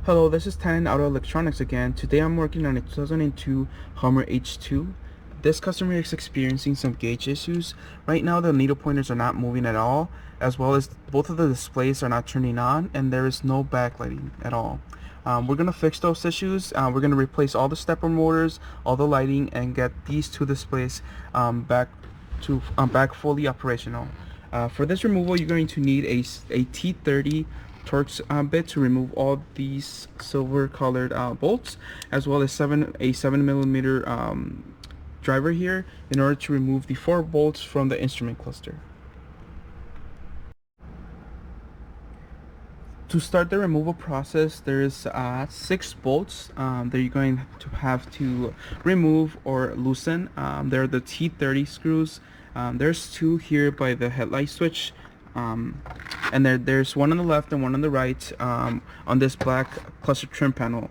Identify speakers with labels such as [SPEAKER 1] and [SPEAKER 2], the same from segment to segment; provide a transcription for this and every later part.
[SPEAKER 1] Hello, this is Tanin out of Electronics again. Today I'm working on a 2002 Hummer H2. This customer is experiencing some gauge issues. Right now the needle pointers are not moving at all, as well as both of the displays are not turning on, and there is no backlighting at all. We're going to fix those issues. We're going to replace all the stepper motors, all the lighting, and get these two displays back fully operational. For this removal, you're going to need a T30 Torx bit to remove all these silver colored bolts, as well as a 7mm driver here in order to remove the 4 bolts from the instrument cluster. To start the removal process, there's 6 bolts that you're going to have to remove or loosen. They're the T30 screws. There's 2 here by the headlight switch, and there's one on the left and one on the right on this black cluster trim panel,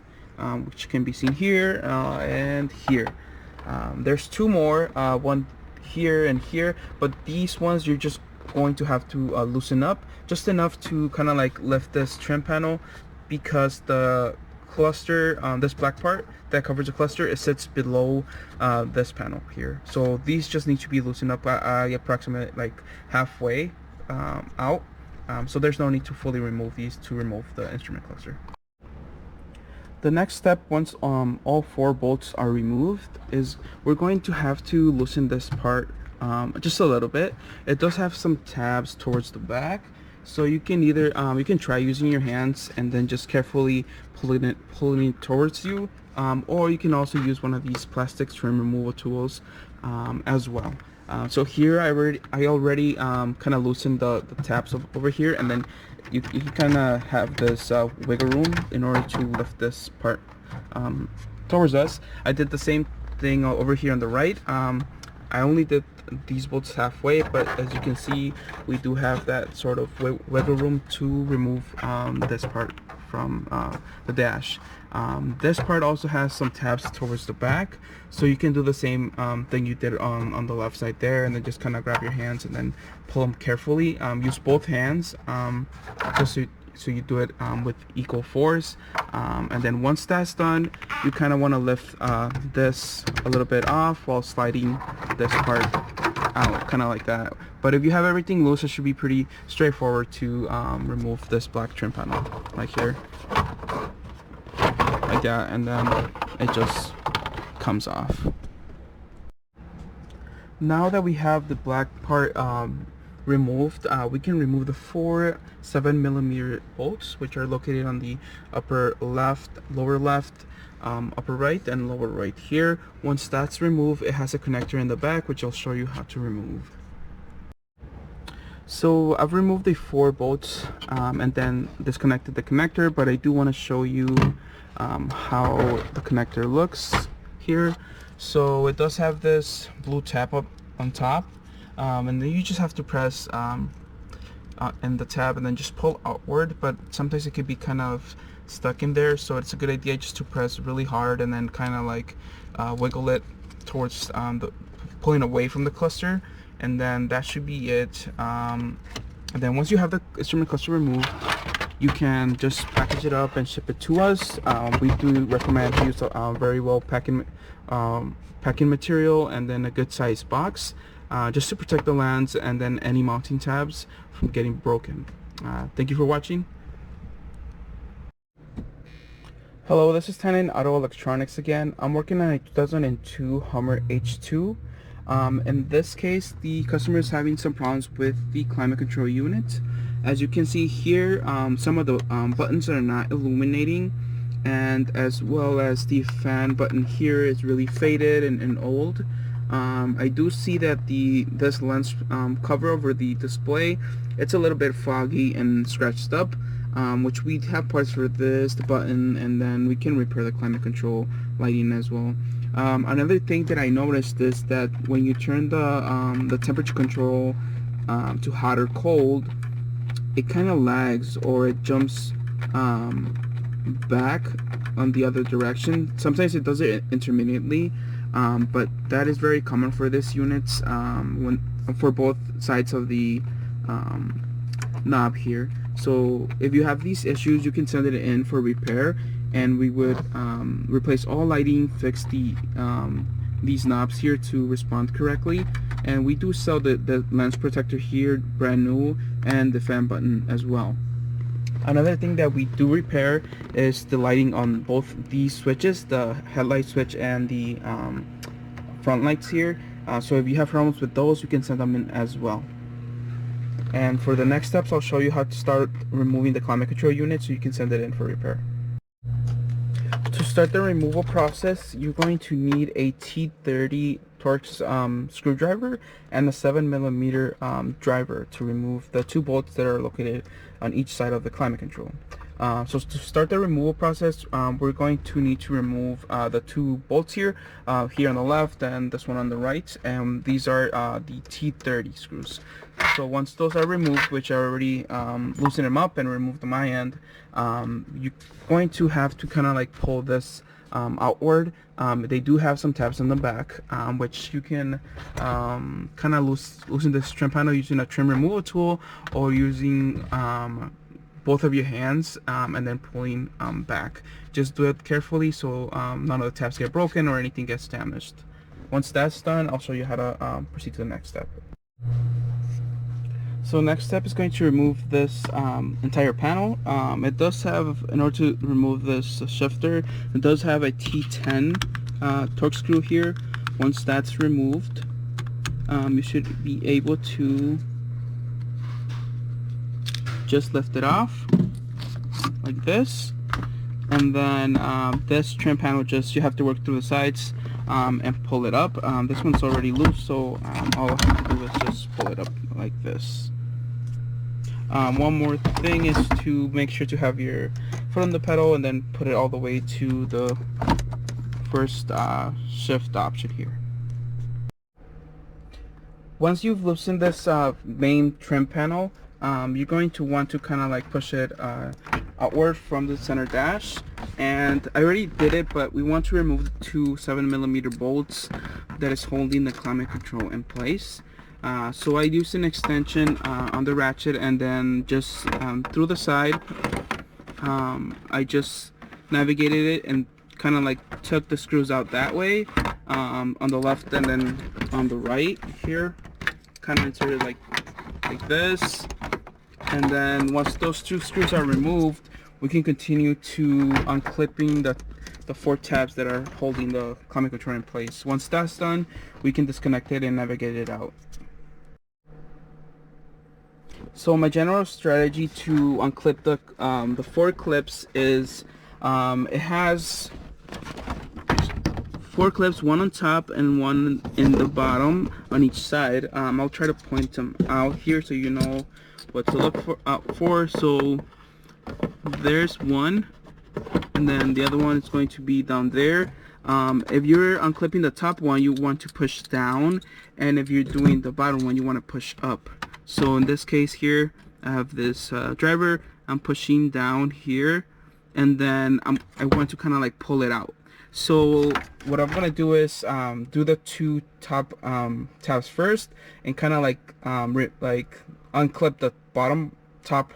[SPEAKER 1] which can be seen here and here. There's 2 more, one here and here, but these ones you're just going to have to loosen up just enough to kind of like lift this trim panel, because the cluster, this black part that covers the cluster, it sits below this panel here. So these just need to be loosened up approximately like halfway out. So there's no need to fully remove these to remove the instrument cluster. The next step, once all 4 bolts are removed, is we're going to have to loosen this part just a little bit. It does have some tabs towards the back, so you can either you can try using your hands and then just carefully pulling it towards you, or you can also use one of these plastic trim removal tools as well. So here I already kind of loosened the tabs over here, and then you kind of have this wiggle room in order to lift this part towards us. I did the same thing over here on the right. I only did these bolts halfway, but as you can see, we do have that sort of wiggle room to remove this part from the dash. This part also has some tabs towards the back, so you can do the same thing you did on the left side there, and then just kind of grab your hands and then pull them carefully. Use both hands just so you do it with equal force, and then once that's done, you kind of want to lift this a little bit off while sliding this part out, kind of like that. But if you have everything loose, it should be pretty straightforward to remove this black trim panel right here, like that, and then it just comes off. Now that we have the black part removed, we can remove the 4 7mm bolts, which are located on the upper left, lower left, upper right, and lower right here. Once that's removed, it has a connector in the back, which I'll show you how to remove. So I've removed the 4 bolts and then disconnected the connector, but I do want to show you how the connector looks here. So it does have this blue tab up on top, and then you just have to press in the tab and then just pull outward, but sometimes it could be kind of stuck in there, so it's a good idea just to press really hard and then kind of like wiggle it towards pulling away from the cluster, and then that should be it. And then once you have the instrument cluster removed, you can just package it up and ship it to us. We do recommend to use a very well packing material, and then a good size box, just to protect the lands and then any mounting tabs from getting broken. Thank you for watching. Hello, this is Tanin out of Electronics again. I'm working on a 2002 Hummer H2. In this case, the customer is having some problems with the climate control unit. As you can see here, some of the buttons are not illuminating, and as well as the fan button here is really faded and old. I do see that this lens cover over the display, it's a little bit foggy and scratched up, which we have parts for this, the button, and then we can repair the climate control lighting as well. Another thing that I noticed is that when you turn the temperature control to hot or cold, it kind of lags, or it jumps back on the other direction. Sometimes it does it intermittently, but that is very common for this unit for both sides of the knob here. So if you have these issues, you can send it in for repair, and we would replace all lighting, fix these knobs here to respond correctly. And we do sell the lens protector here brand new, and the fan button as well. Another thing that we do repair is the lighting on both these switches, the headlight switch and the front lights here. So if you have problems with those, you can send them in as well. And for the next steps, I'll show you how to start removing the climate control unit so you can send it in for repair. To start the removal process, you're going to need a T30 Torx screwdriver and a 7mm driver to remove the 2 bolts that are located on each side of the climate control. So to start the removal process, we're going to need to remove the 2 bolts here, here on the left and this one on the right, and these are the T30 screws. So once those are removed, which I already loosened them up and removed on my end, you're going to have to kind of like pull this outward. They do have some tabs on the back, which you can kind of loosen this trim panel using a trim removal tool, or using both of your hands and then pulling back. Just do it carefully so none of the tabs get broken or anything gets damaged. Once that's done, I'll show you how to proceed to the next step. So next step is going to remove this entire panel. It does have, in order to remove this shifter, it does have a T10 Torx screw here. Once that's removed, you should be able to just lift it off like this, and then this trim panel, just you have to work through the sides and pull it up. This one's already loose, so all I have to do is just pull it up like this. One more thing is to make sure to have your foot on the pedal and then put it all the way to the first shift option here. Once you've loosened this main trim panel, you're going to want to kind of like push it outward from the center dash, and I already did it, but we want to remove the 2 7mm bolts that is holding the climate control in place. So I used an extension on the ratchet, and then just through the side, I just navigated it and kind of like took the screws out that way, on the left and then on the right here, kind of inserted like this. And then once those 2 screws are removed, we can continue to unclipping the 4 tabs that are holding the climate control in place. Once that's done, we can disconnect it and navigate it out. So my general strategy to unclip the 4 clips is it has 4 clips, one on top and one in the bottom on each side. I'll try to point them out here so you know what to look out for. So there's one, and then the other one is going to be down there. If you're unclipping the top one, you want to push down, and if you're doing the bottom one, you want to push up. So in this case here, I have this driver. I'm pushing down here, and then I want to kind of like pull it out. So what I'm gonna do is do the 2 top tabs first, and kind of like unclip the top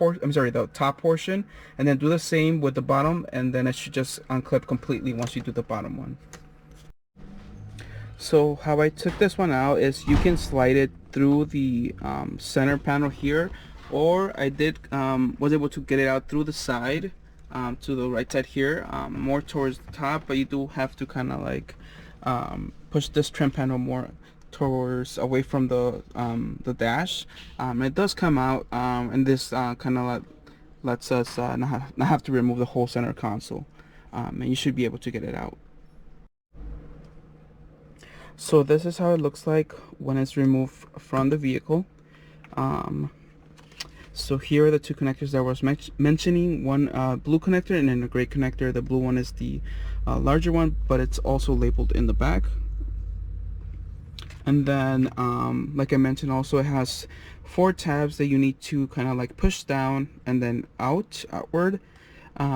[SPEAKER 1] portion, and then do the same with the bottom, and then it should just unclip completely once you do the bottom one. So how I took this one out is you can slide it through the center panel here, or I was able to get it out through the side, to the right side here, more towards the top, but you do have to kind of like push this trim panel more towards away from the dash. It does come out, and this kind of lets us not have to remove the whole center console, and you should be able to get it out. So this is how it looks like when it's removed from the vehicle. So here are the 2 connectors that I was mentioning, one blue connector and then a gray connector. The blue one is the larger one, but it's also labeled in the back. And then like I mentioned, also it has 4 tabs that you need to kind of like push down and then outward.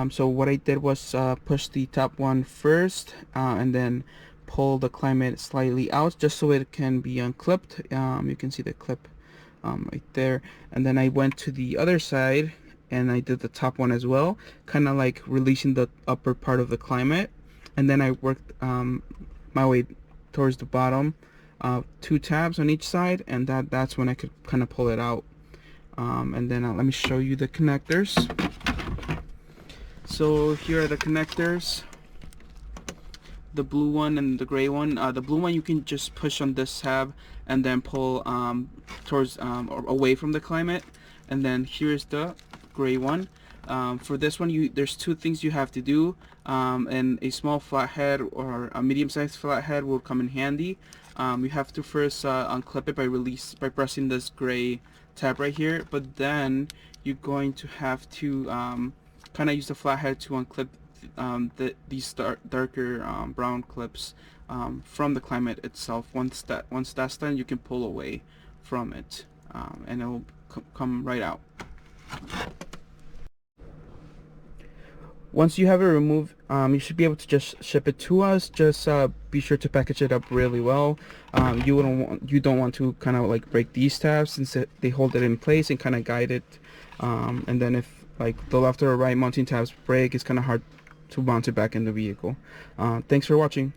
[SPEAKER 1] So what I did was push the top one first, and then pull the climate slightly out just so it can be unclipped. You can see the clip right there, and then I went to the other side and I did the top one as well, kind of like releasing the upper part of the climate, and then I worked my way towards the bottom, 2 tabs on each side, and that's when I could kind of pull it out. And then let me show you the connectors. So here are the connectors, the blue one and the gray one. The blue one you can just push on this tab and then pull towards or away from the climate, and then here's the gray one. For this one, there's 2 things you have to do, and a small flathead or a medium-sized flathead will come in handy. You have to first unclip it by pressing this gray tab right here, but then you're going to have to kind of use the flathead to unclip these darker brown clips from the climate itself. Once that's done, you can pull away from it, and it will come right out. Once you have it removed, you should be able to just ship it to us. Just be sure to package it up really well. You don't want to kind of like break these tabs, since they hold it in place and kind of guide it. And then if like the left or right mounting tabs break, it's kind of hard to mount it back in the vehicle. Thanks for watching.